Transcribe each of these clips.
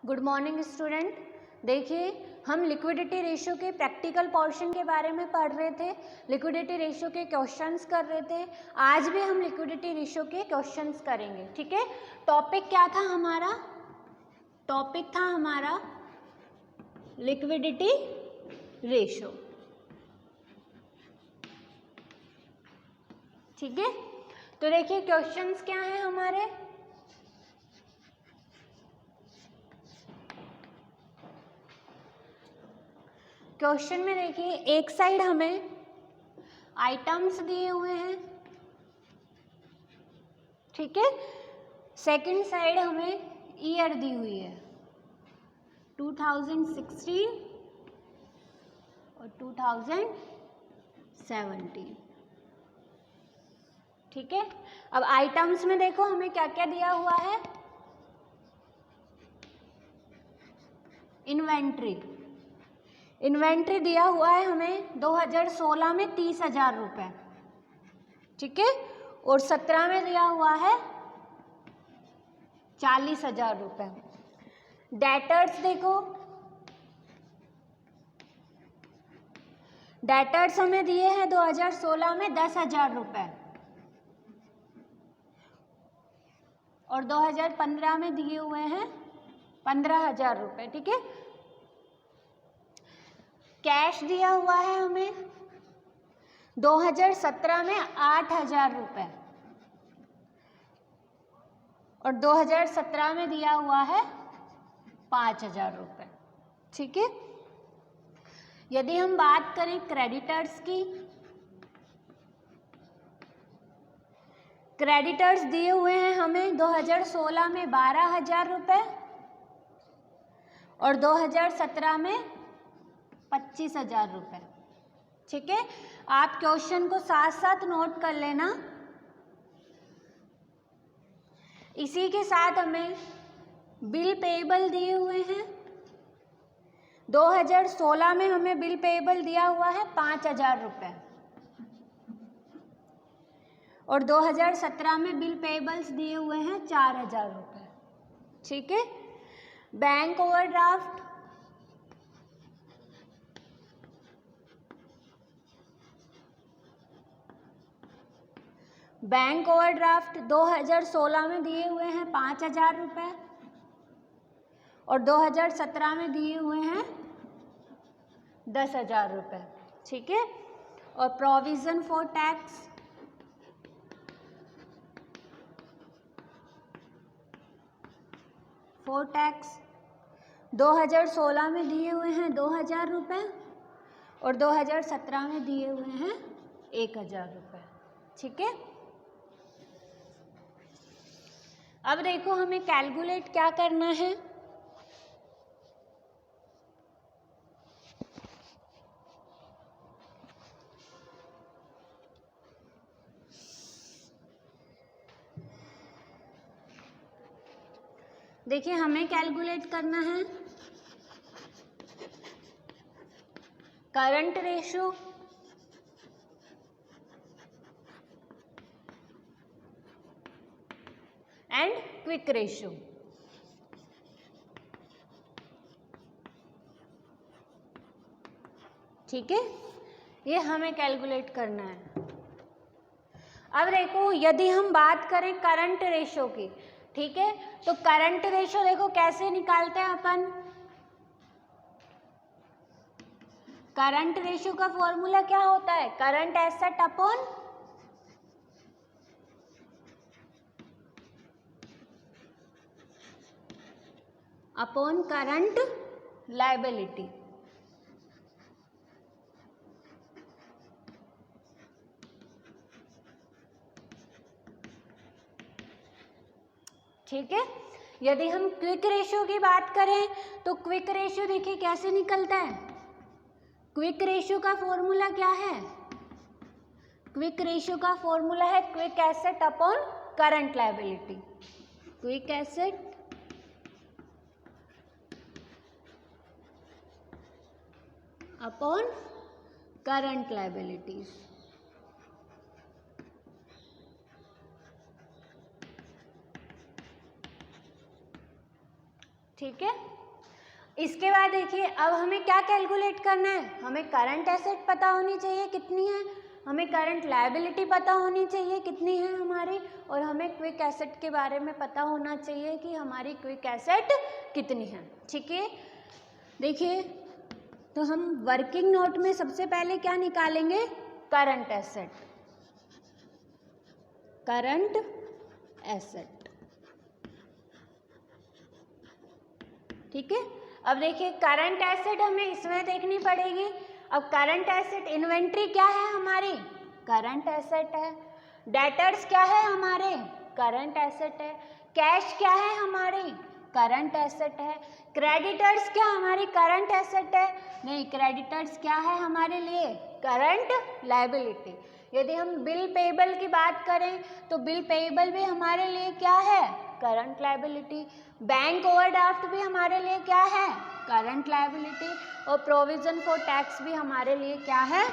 Good morning student. देखिए, हम liquidity ratio के प्रैक्टिकल पोर्शन के बारे में पढ़ रहे थे, लिक्विडिटी रेशियो के क्वेश्चंस कर रहे थे। आज भी हम लिक्विडिटी रेशियो के क्वेश्चंस करेंगे, ठीक है। टॉपिक क्या था हमारा? टॉपिक था हमारा लिक्विडिटी रेशियो, ठीक है। तो देखिए क्वेश्चंस क्या हैं हमारे। क्वेश्चन में देखिए, एक साइड हमें आइटम्स दिए हुए हैं, ठीक है। सेकंड साइड हमें ईयर दी हुई है 2016 और 2017, ठीक है। अब आइटम्स में देखो हमें क्या क्या दिया हुआ है। इन्वेंट्री दिया हुआ है हमें 2016 में 30,000 रुपये, ठीक है। और 17 में दिया हुआ है 40,000 रुपये। डेटर्स देखो, डेटर्स हमें दिए हैं 2016 में 10,000 रुपये और 2015 में दिए हुए हैं 15,000 रुपये, ठीक है। कैश दिया हुआ है हमें 2017 में 8,000 रुपये और 2017 में दिया हुआ है 5,000 रुपये, ठीक है। यदि हम बात करें क्रेडिटर्स की, क्रेडिटर्स दिए हुए हैं हमें 2016 में 12,000 रुपये और 2017 में 25,000 रुपये, ठीक है। आप क्वेश्चन को साथ साथ नोट कर लेना। इसी के साथ हमें बिल पेएबल दिए हुए हैं 2016 में हमें बिल पेएबल दिया हुआ है 5,000 रुपये और 2017 में बिल पेएबल्स दिए हुए हैं 4,000 रुपये, ठीक है। बैंक ओवरड्राफ्ट, बैंक ओवरड्राफ्ट 2016 में दिए हुए हैं 5,000 रुपये और 2017 में दिए हुए हैं 10,000 रुपये, ठीक है। और provision for tax, for tax 2016 में दिए हुए हैं 2,000 रुपये और 2017 में दिए हुए हैं 1,000 रुपये, ठीक है। अब देखो हमें कैलकुलेट क्या करना है। देखिए हमें कैलकुलेट करना है current ratio, and quick ratio, ठीक है। ये हमें कैलकुलेट करना है। अब देखो यदि हम बात करें करंट रेशियो की, ठीक है, तो करंट रेशियो देखो कैसे निकालते हैं अपन। करंट रेशियो का फॉर्मूला क्या होता है? Current asset upon current liability, ठीक है। यदि हम क्विक रेशियो की बात करें तो क्विक रेशियो देखिए कैसे निकलता है। क्विक रेशियो का फॉर्मूला क्या है? क्विक रेशियो का फॉर्मूला है quick asset upon current liability. Quick asset upon current liabilities, ठीक है। इसके बाद देखिए अब हमें क्या कैलकुलेट करना है, हमें करंट एसेट पता होनी चाहिए कितनी है, हमें करंट लायबिलिटी पता होनी चाहिए कितनी है हमारी, और हमें क्विक एसेट के बारे में पता होना चाहिए कि हमारी क्विक एसेट कितनी है। ठीक है, देखिए तो हम वर्किंग नोट में सबसे पहले क्या निकालेंगे, करंट एसेट, करंट एसेट। ठीक है, अब देखिए करंट एसेट हमें इसमें देखनी पड़ेगी। अब करंट एसेट, इन्वेंट्री क्या है हमारी, करंट एसेट है। डेटर्स क्या है हमारे, करंट एसेट है। कैश क्या है हमारी, करंट एसेट है। क्रेडिटर्स क्या हमारी करंट एसेट है, नहीं, क्रेडिटर्स क्या है हमारे लिए, करंट लायबिलिटी। यदि हम बिल पेएबल की बात करें तो बिल पेएबल भी हमारे लिए क्या है, करंट लायबिलिटी। बैंक ओवरड्राफ्ट भी हमारे लिए क्या है, करंट लायबिलिटी। और प्रोविजन फॉर टैक्स भी हमारे लिए क्या है,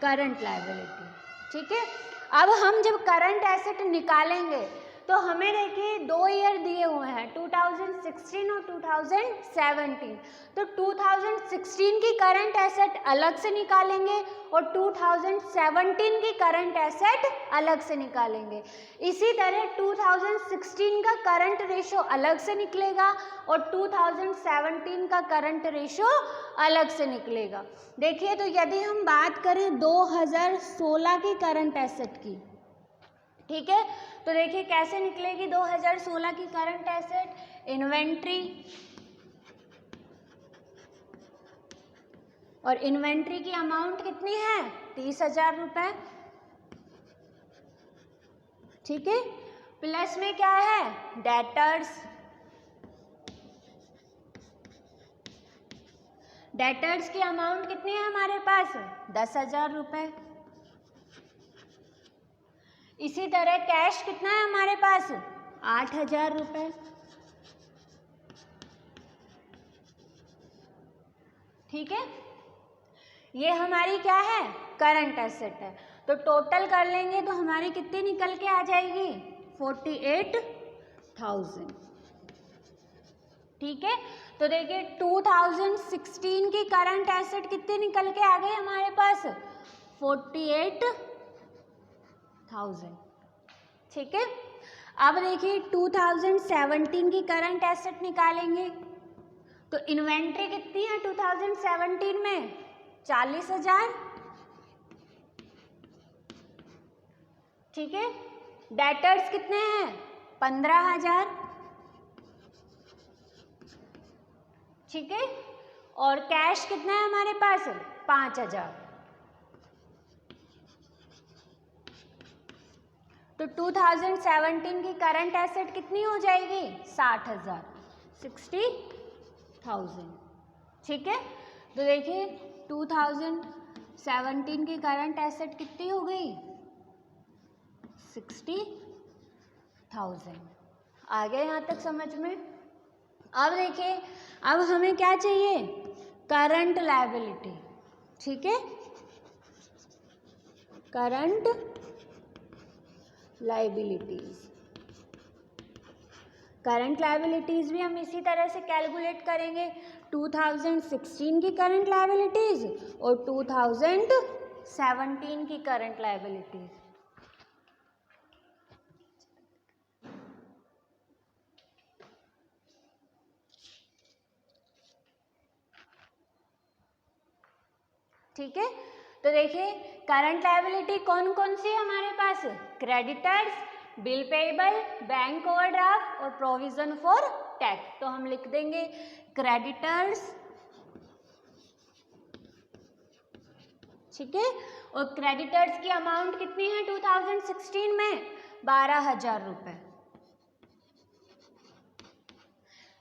करंट लायबिलिटी। ठीक है, अब हम जब करंट एसेट निकालेंगे तो हमें देखिए 2 ईयर दिए हुए हैं, 2016 और 2017। तो 2016 की करंट एसेट अलग से निकालेंगे और 2017 की करंट एसेट अलग से निकालेंगे। इसी तरह 2016 का करंट रेशो अलग से निकलेगा और 2017 का करंट रेशो अलग से निकलेगा। देखिए तो यदि हम बात करें 2016 की करंट एसेट की, ठीक है, तो देखिए कैसे निकलेगी 2016 की करंट एसेट, इन्वेंट्री, और इन्वेंट्री की अमाउंट कितनी है, 30,000 रुपए। ठीक है, प्लस में क्या है, डेटर्स, डेटर्स की अमाउंट कितनी है हमारे पास, 10,000 रुपए। इसी तरह कैश कितना है हमारे पास, 8,000 रुपए। ठीक है, ये हमारी क्या है, करंट एसेट है। तो टोटल कर लेंगे तो हमारी कितनी निकल के आ जाएगी, 48,000। ठीक है, तो देखिए 2016 की करंट एसेट कितनी निकल के आ गई हमारे पास, 48,000। ठीक है, अब देखिए 2017 की करंट एसेट निकालेंगे तो इन्वेंट्री कितनी है 2017 में, 40,000। ठीक है, डेटर्स कितने हैं, 15,000। ठीक है, और कैश कितना है हमारे पास, 5,000। तो 2017 की करंट एसेट कितनी हो जाएगी, 60,000, 60,000। ठीक है, तो देखिए 2017 की करंट एसेट कितनी हो गई, 60,000। आ गया यहाँ तक समझ में। अब देखिए अब हमें क्या चाहिए, करंट लायबिलिटी। ठीक है, करंट लायबिलिटीज, करंट लायबिलिटीज भी हम इसी तरह से कैलकुलेट करेंगे, 2016 की करंट लायबिलिटीज और 2017 की करंट लायबिलिटीज। ठीक है, तो देखिए करंट लायबिलिटी कौन कौन सी है हमारे पास, creditors, bill payable, bank overdraft और प्रोविजन फॉर टैक्स। तो हम लिख देंगे क्रेडिटर्स, ठीक है, और क्रेडिटर्स की अमाउंट कितनी है 2016 में, 12,000 रुपए।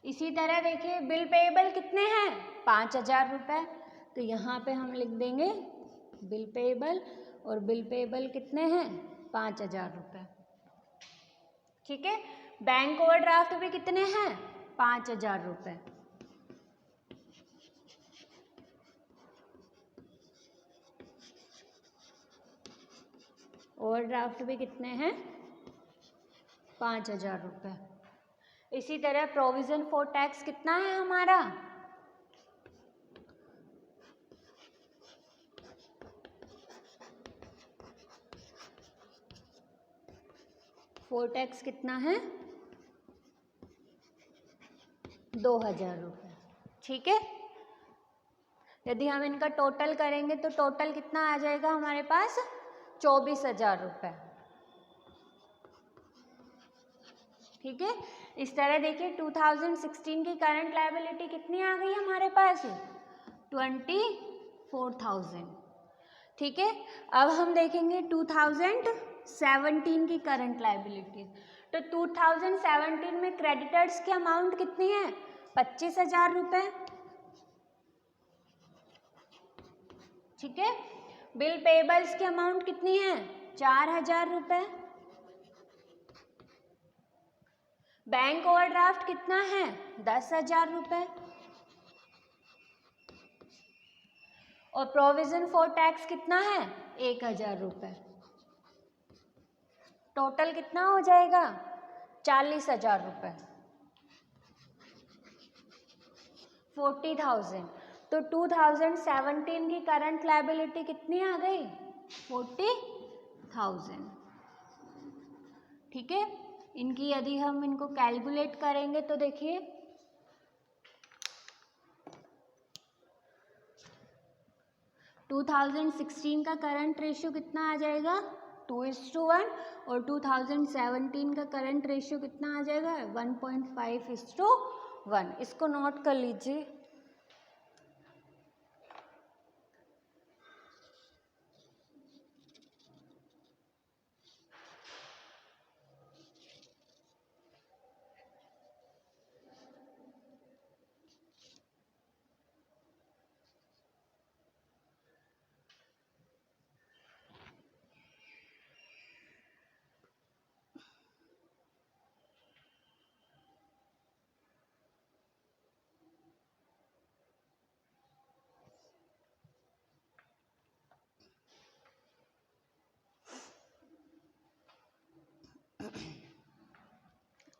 इसी तरह देखिए बिल पेएबल कितने हैं, 5,000 रुपए। तो यहाँ पे हम लिख देंगे बिल पेएबल, और बिल पेएबल कितने हैं, 5,000 रुपए। ठीक है, बैंक ओवरड्राफ्ट भी कितने हैं, 5,000 रुपए। ओवरड्राफ्ट भी कितने हैं, 5,000 रुपए। इसी तरह प्रोविजन फॉर टैक्स कितना है हमारा, फॉर टैक्स कितना है 2000 रुपये। ठीक है, यदि हम इनका टोटल करेंगे तो टोटल कितना आ जाएगा हमारे पास 24,000 रुपये। ठीक है, इस तरह देखिए 2016 की करंट लायबिलिटी कितनी आ गई हमारे पास 24,000। ठीक है, अब हम देखेंगे 2017 की करंट लायबिलिटी। तो 2017 में क्रेडिटर्स की अमाउंट कितनी है 25,000 रुपये। ठीक है, बिल पेबल्स की अमाउंट कितनी है 4,000 रुपये। बैंक ओवरड्राफ्ट कितना है 10,000 रुपये। और प्रोविजन फॉर टैक्स कितना है 1,000 रुपये। टोटल कितना हो जाएगा 40,000 रुपये, 40,000। तो 2017 की करंट लायबिलिटी कितनी आ गई 40,000। ठीक है, इनकी यदि हम इनको कैलकुलेट करेंगे तो देखिए 2016 का करंट रेशियो कितना आ जाएगा 2:1 और 2017 का करंट रेशियो कितना आ जाएगा 1.5:1। इसको नोट कर लीजिए।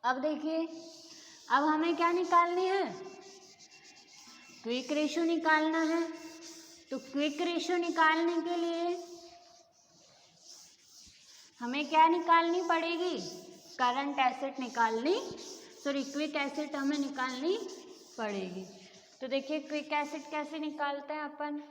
अब देखिए, अब हमें क्या निकालनी है क्विक रेशियो निकालना है। तो क्विक रेशियो निकालने के लिए हमें क्या निकालनी पड़ेगी करंट एसेट निकालनी, सॉरी क्विक एसेट हमें निकालनी पड़ेगी। तो देखिए क्विक एसेट कैसे निकालते हैं अपन।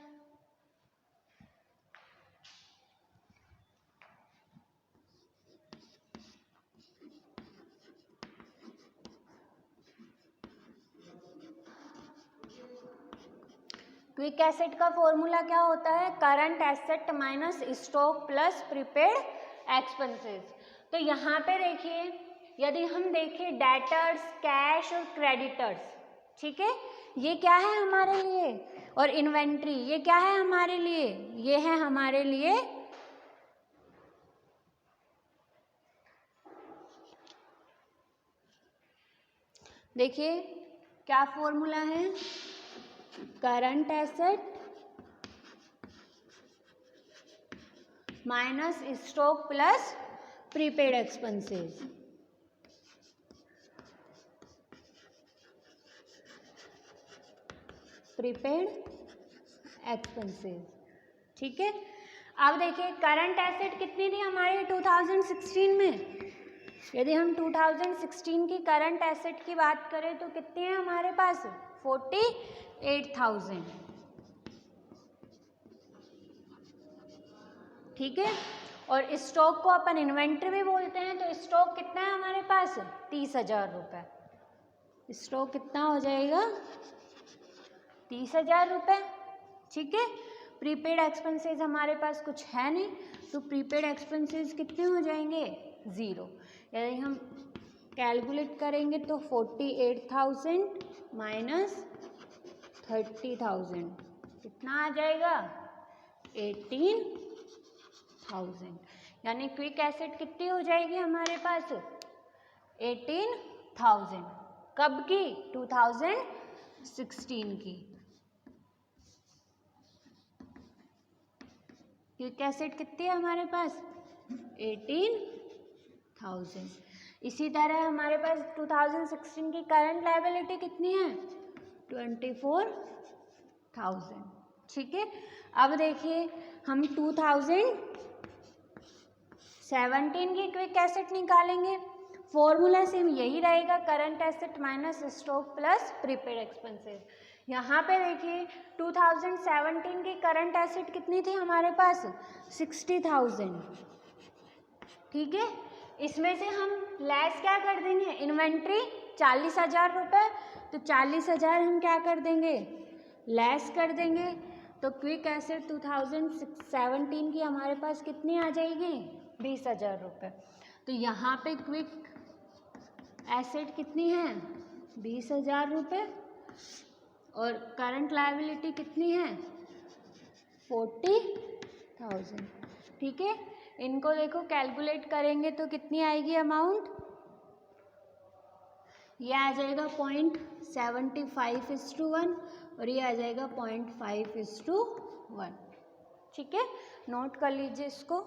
क्विक एसेट का फॉर्मूला क्या होता है current asset minus stock plus prepaid expenses. तो यहाँ पे देखिए यदि हम देखें डेटर्स कैश और क्रेडिटर्स, ठीक है, ये क्या है हमारे लिए, और इन्वेंट्री ये क्या है हमारे लिए, ये है हमारे लिए देखिए क्या फॉर्मूला है current asset minus stock plus prepaid expenses. Prepaid expenses, ठीक है। अब देखिए करंट एसेट कितनी थी हमारी 2016 में, यदि हम 2016 की करंट एसेट की बात करें तो कितनी है हमारे पास 48,000, ठीक है। और स्टॉक को अपन इन्वेंट्री भी बोलते हैं, तो स्टॉक कितना है हमारे पास 30,000 रुपये। स्टॉक कितना हो जाएगा 30,000 रुपये, ठीक है। प्रीपेड एक्सपेंसेस हमारे पास कुछ है नहीं, तो प्रीपेड एक्सपेंसेस कितने हो जाएंगे 0। यदि हम कैलकुलेट करेंगे तो 48,000 माइनस 30,000 कितना आ जाएगा 18,000, यानी क्विक एसेट कितनी हो जाएगी हमारे पास 18,000। कब की 2016 की। क्विक एसेट कितनी है हमारे पास 18,000। इसी तरह हमारे पास 2016 की करंट लायबिलिटी कितनी है? 24,000। ठीक है, अब देखिए हम 2017 की क्विक एसेट निकालेंगे। फॉर्मूला सेम यही रहेगा, current asset minus stock plus prepaid expenses. यहाँ पे देखिए 2017 की करंट एसेट कितनी थी हमारे पास? 60,000। ठीक है, इसमें से हम लेस क्या कर देंगे? इन्वेंट्री 40,000 रुपये, तो 40,000 हम क्या कर देंगे? लेस कर देंगे। तो क्विक एसेट 2017 की हमारे पास कितनी आ जाएगी? 20,000 रुपये। तो यहाँ पे क्विक एसेट कितनी है? 20,000 रुपये, और करंट लायबिलिटी कितनी है? 40,000। ठीक है, इनको देखो कैलकुलेट करेंगे तो कितनी आएगी अमाउंट? ये आ जाएगा 0.75:1 और ये आ जाएगा 0.5:1। ठीक है, नोट कर लीजिए इसको।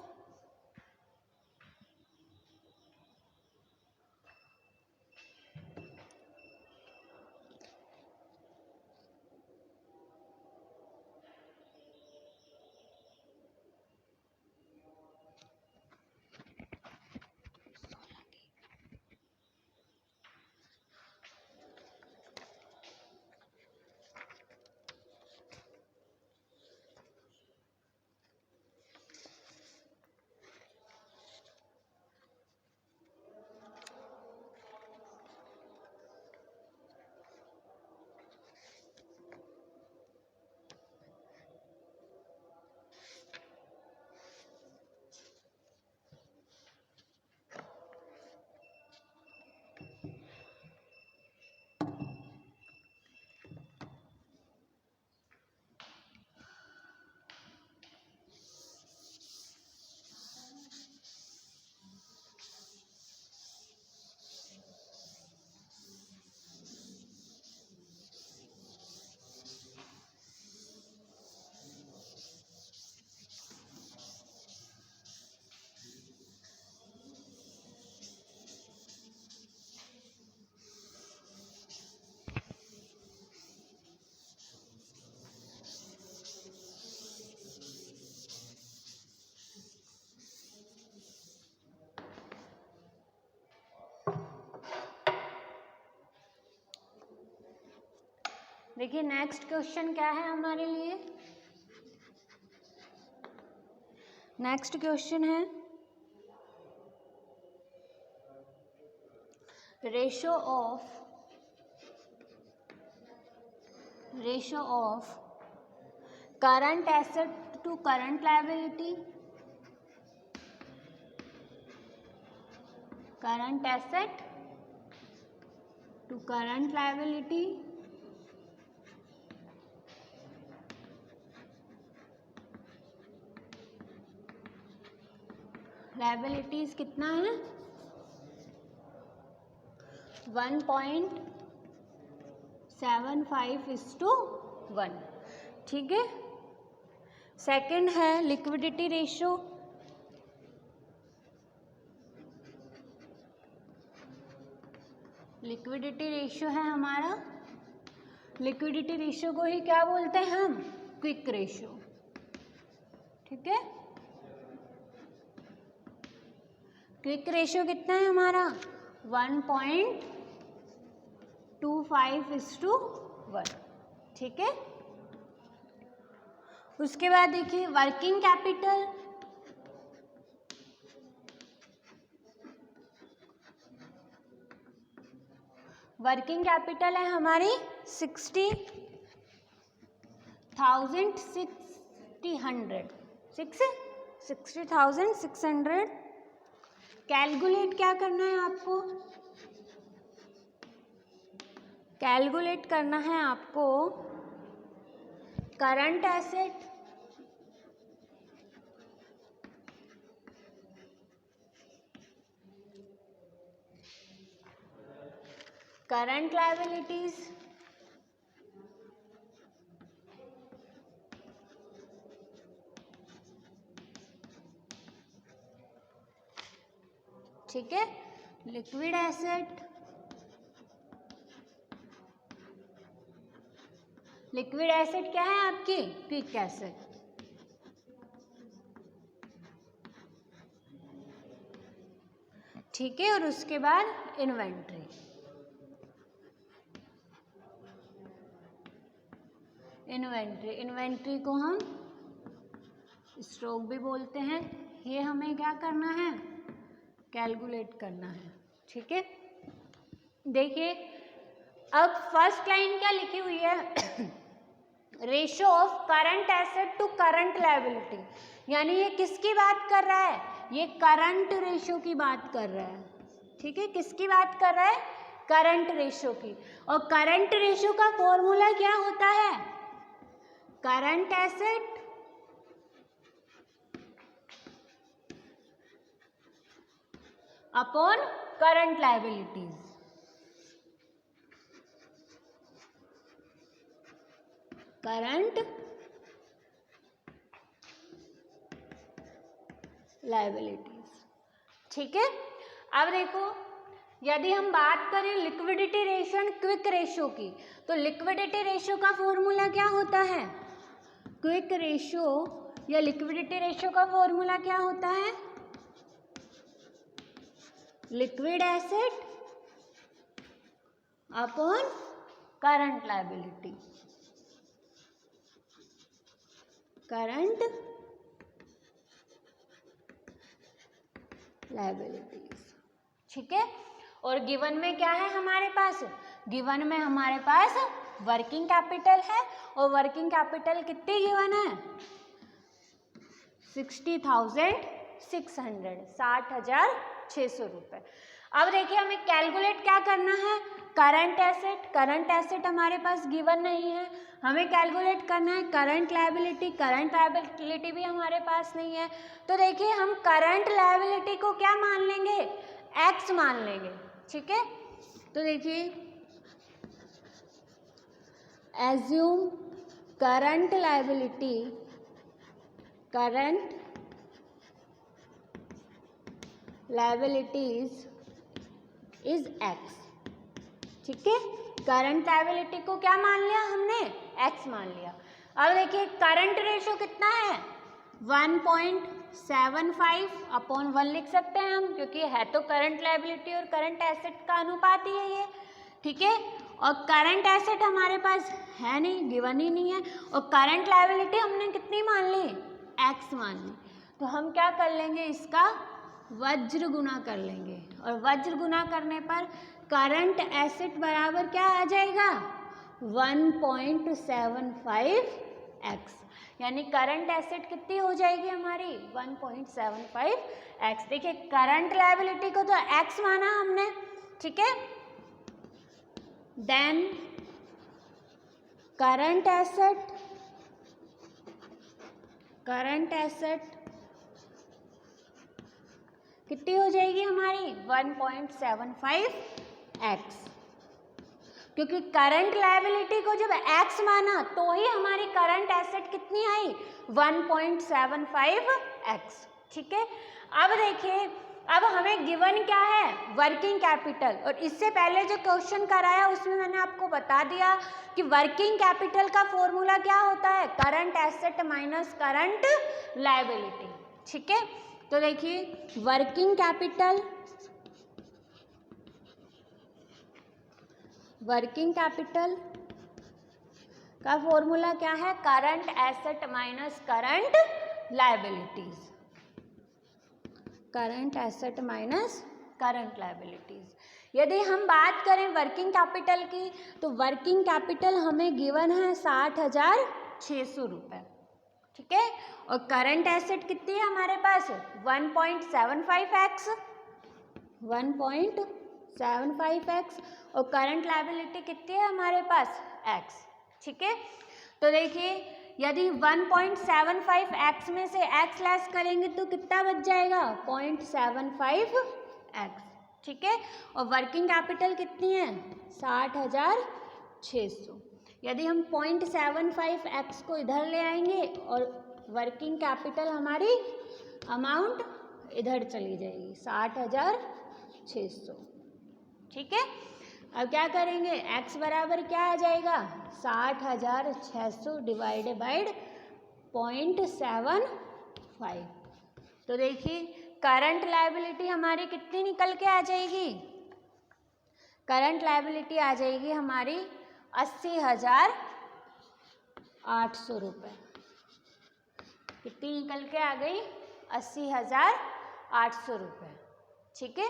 देखिए नेक्स्ट क्वेश्चन क्या है हमारे लिए? नेक्स्ट क्वेश्चन है ratio of current asset to current liability, current asset to current liability, liabilities कितना है? 1.75:1। ठीक है, सेकंड है लिक्विडिटी रेशो, लिक्विडिटी रेशो है हमारा, लिक्विडिटी रेशो को ही क्या बोलते हैं हम? Quick ratio. ठीक है, क्विक रेशियो कितना है हमारा? 1.25:1। ठीक है, उसके बाद देखिए वर्किंग कैपिटल, वर्किंग कैपिटल है हमारी 60,600। कैलकुलेट क्या करना है आपको? कैलकुलेट करना है आपको करंट एसेट करंट लायबिलिटीज ठीक है, लिक्विड एसेट, लिक्विड एसेट क्या है आपकी? Quick asset. ठीक है, और उसके बाद इन्वेंट्री। इन्वेंट्री, इन्वेंट्री को हम स्टॉक भी बोलते हैं। ये हमें क्या करना है? कैलकुलेट करना है। ठीक है, देखिए अब फर्स्ट लाइन क्या लिखी हुई है? Ratio of current asset to current liability, यानी ये किसकी बात कर रहा है? ये करंट रेशियो की बात कर रहा है। ठीक है, किसकी बात कर रहा है? करंट रेशियो की। और करंट रेशियो का फॉर्मूला क्या होता है? Current asset upon current liabilities. Current liabilities. ठीक है, अब देखो यदि हम बात करें liquidity ratio and quick ratio की, तो लिक्विडिटी रेशियो का फॉर्मूला क्या होता है? क्विक रेशियो या लिक्विडिटी रेशियो का फॉर्मूला क्या होता है? Liquid asset upon current liability. Current liabilities. ठीक है, और गिवन में क्या है हमारे पास? गिवन में हमारे पास वर्किंग कैपिटल है, और वर्किंग कैपिटल कितनी गिवन है? 60,600, 60,600 रुपये। अब देखिए हमें कैलकुलेट क्या करना है? करंट एसेट, करंट एसेट हमारे पास गिवन नहीं है, हमें कैलकुलेट करना है करंट लायबिलिटी, करंट लायबिलिटी भी हमारे पास नहीं है। तो देखिए हम करंट लायबिलिटी को क्या मान लेंगे? एक्स मान लेंगे। ठीक है, तो देखिए assume current liability, current liabilities is x. ठीक है, करंट लायबिलिटी को क्या मान लिया हमने? एक्स मान लिया। अब देखिए करंट रेशियो कितना है? 1.75 अपॉन 1 लिख सकते हैं हम, क्योंकि है तो करंट लायबिलिटी और करंट एसेट का अनुपात ही है ये। ठीक है, और करंट एसेट हमारे पास है नहीं, गिवन ही नहीं है, और करंट लायबिलिटी हमने कितनी मान ली? एक्स मान ली। तो हम क्या कर लेंगे? इसका वज्र गुना कर लेंगे, और वज्र गुना करने पर करंट एसेट बराबर क्या आ जाएगा? 1.75x, यानी करंट एसेट कितनी हो जाएगी हमारी? 1.75x। देखिए करंट लायबिलिटी को तो x माना हमने। ठीक है, then current asset, current asset कितनी हो जाएगी हमारी? 1.75x, क्योंकि करंट लायबिलिटी को जब x माना तो ही हमारी करंट एसेट कितनी आई? 1.75x। ठीक है, अब देखिए अब हमें गिवन क्या है? वर्किंग कैपिटल, और इससे पहले जो क्वेश्चन कराया उसमें मैंने आपको बता दिया कि वर्किंग कैपिटल का फॉर्मूला क्या होता है? Current asset minus current liability. ठीक है, तो देखिए वर्किंग कैपिटल, वर्किंग कैपिटल का फॉर्मूला क्या है? Current asset minus current liabilities. Current asset minus current liabilities. यदि हम बात करें वर्किंग कैपिटल की, तो वर्किंग कैपिटल हमें गिवन है 60,600 रुपये। ठीक है, और करंट एसेट कितनी है हमारे पास? 1.75x, 1.75x, और करंट लायबिलिटी कितनी है हमारे पास? x। ठीक है, तो देखिए यदि 1.75x में से x लेस करेंगे तो कितना बच जाएगा? 0.75x। ठीक है, और वर्किंग कैपिटल कितनी है? 60,600। यदि हम 0.75x को इधर ले आएंगे और वर्किंग कैपिटल हमारी अमाउंट इधर चली जाएगी, 60,600। 600। ठीक है, अब क्या करेंगे, x बराबर क्या आ जाएगा, 60,600 डिवाइडेड बाय 0.75। तो देखिए करंट लायबिलिटी हमारी कितनी निकल के आ जाएगी, करंट लायबिलिटी आ जाएगी हमारी 80,800 रुपये। कितनी निकल के आ गई, 80,800 रुपये। ठीक है,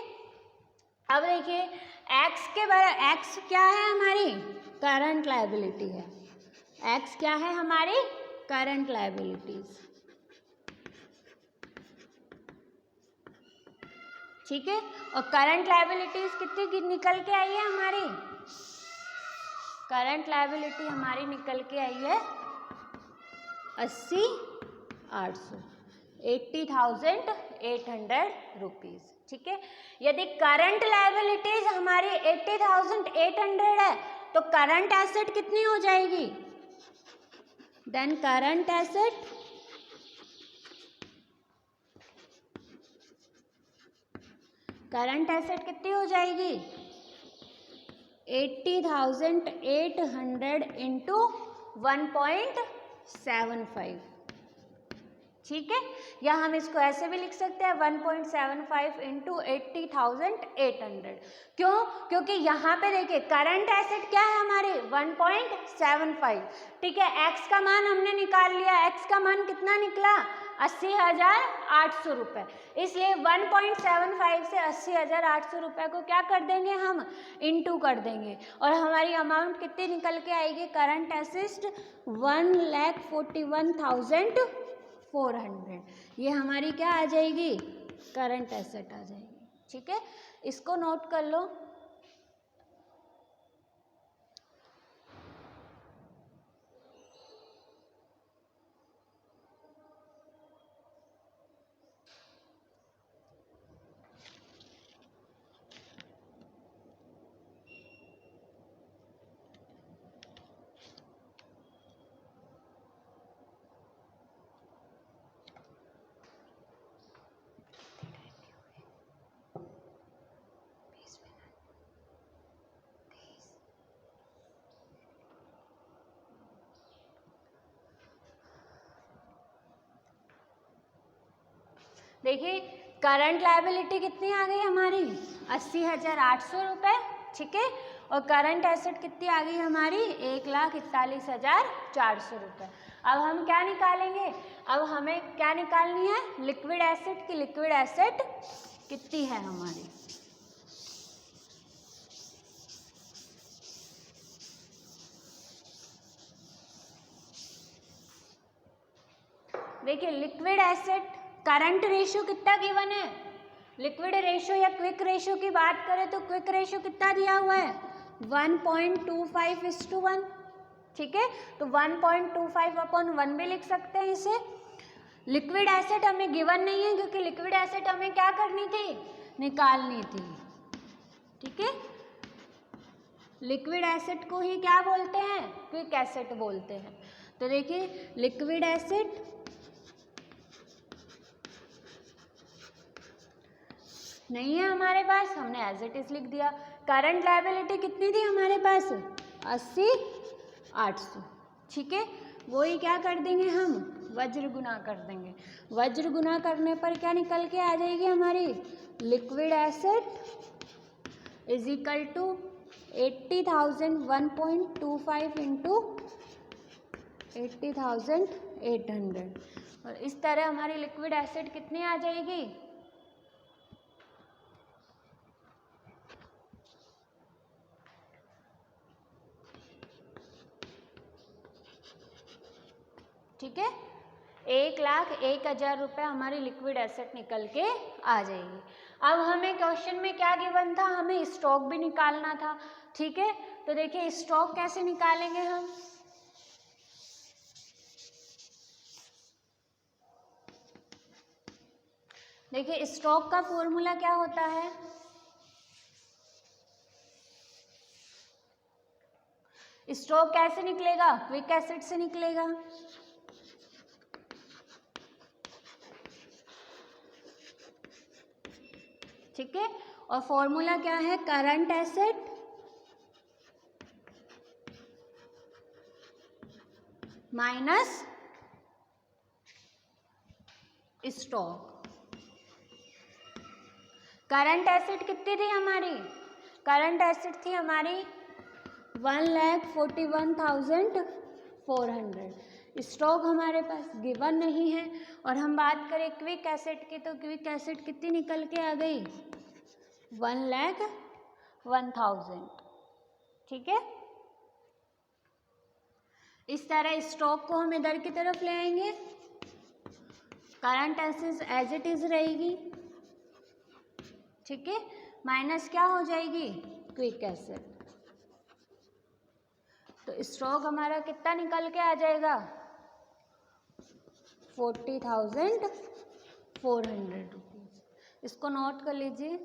अब देखिए x के बराबर, x क्या है हमारी, करंट लायबिलिटी है, x क्या है हमारी, करंट लायबिलिटीज। ठीक है, और करंट लायबिलिटीज कितनी निकल के आई है हमारी, करंट लायबिलिटी हमारी निकल के आई है 80,800, 80,800 रुपीज। ठीक है, यदि करंट लायबिलिटीज हमारी 80,800 है तो करंट एसेट कितनी हो जाएगी, देन करंट एसेट कितनी हो जाएगी, 80,800 इंटू 1.75। ठीक है, या हम इसको ऐसे भी लिख सकते हैं 1.75 इंटू 80,800। क्यों, क्योंकि यहाँ पे देखिए करंट एसेट क्या है हमारे 1.75। ठीक है, x का मान हमने निकाल लिया, x का मान कितना निकला, 80,800 रुपये। इसलिए 1.75 से 80,800 रुपये को क्या कर देंगे हम, इनटू कर देंगे, और हमारी अमाउंट कितनी निकल के आएगी, करंट एसेट 1,41,400। ये हमारी क्या आ जाएगी, करंट एसेट आ जाएगी। ठीक है, इसको नोट कर लो। देखिए करंट लायबिलिटी कितनी आ गई हमारी, 80,800 रुपये। ठीक है, और करंट एसेट कितनी आ गई हमारी, 1,41,400 रुपये। अब हम क्या निकालेंगे, अब हमें क्या निकालनी है, लिक्विड एसेट की, लिक्विड एसेट कितनी है हमारी। देखिए लिक्विड एसेट करंट रेशियो कितना गिवन है, लिक्विड रेशियो या क्विक रेशियो की बात करें तो क्विक रेशियो कितना दिया हुआ है, 1.25:1। ठीक है, तो 1.25/1 भी लिख सकते हैं इसे। लिक्विड एसेट हमें गिवन नहीं है क्योंकि लिक्विड एसेट हमें क्या करनी थी, निकालनी थी। ठीक है, लिक्विड एसेट को ही क्या बोलते हैं, क्विक एसेट बोलते हैं। तो देखिए लिक्विड एसेट नहीं है हमारे पास, हमने एज इट इज लिख दिया। करंट लायबिलिटी कितनी थी हमारे पास, 80,800। ठीक है, वो ही क्या कर देंगे हम, वज्र गुना कर देंगे। वज्र गुना करने पर क्या निकल के आ जाएगी हमारी, liquid asset is equal to 80,000 1.25 into 80,800। और इस तरह हमारी लिक्विड एसेट कितनी आ जाएगी, ठीक है, 1,01,000 रुपये हमारी लिक्विड एसेट निकल के आ जाएगी। अब हमें क्वेश्चन में क्या गिवन था, हमें स्टॉक भी निकालना था। ठीक है, तो देखिए स्टॉक कैसे निकालेंगे हम, देखिए स्टॉक का फॉर्मूला क्या होता है, स्टॉक कैसे निकलेगा, क्विक एसेट से निकलेगा। ठीक है, और फॉर्मूला क्या है, current asset minus stock. Current asset कितनी थी हमारी, करंट एसेट थी हमारी 1,41,400। स्टॉक हमारे पास गिवन नहीं है। और हम बात करें क्विक एसेट की, तो क्विक एसेट कितनी निकल के आ गई, 1,01,000। ठीक है, इस तरह स्टॉक को हम इधर की तरफ ले आएंगे, current asset as it is रहेगी। ठीक है, माइनस क्या हो जाएगी, क्विक एसेट। तो स्टॉक हमारा कितना निकल के आ जाएगा, 40,400 रुपीज। इसको नोट कर लीजिए।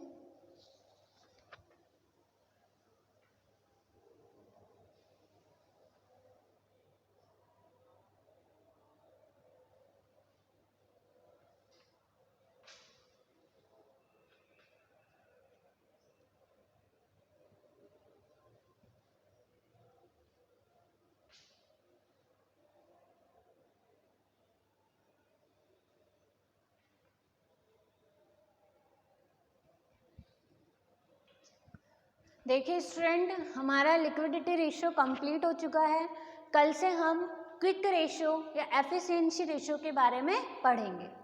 देखिए स्टूडेंट, हमारा लिक्विडिटी रेशियो कंप्लीट हो चुका है। कल से हम क्विक रेशियो या एफिशिएंसी रेशियो के बारे में पढ़ेंगे।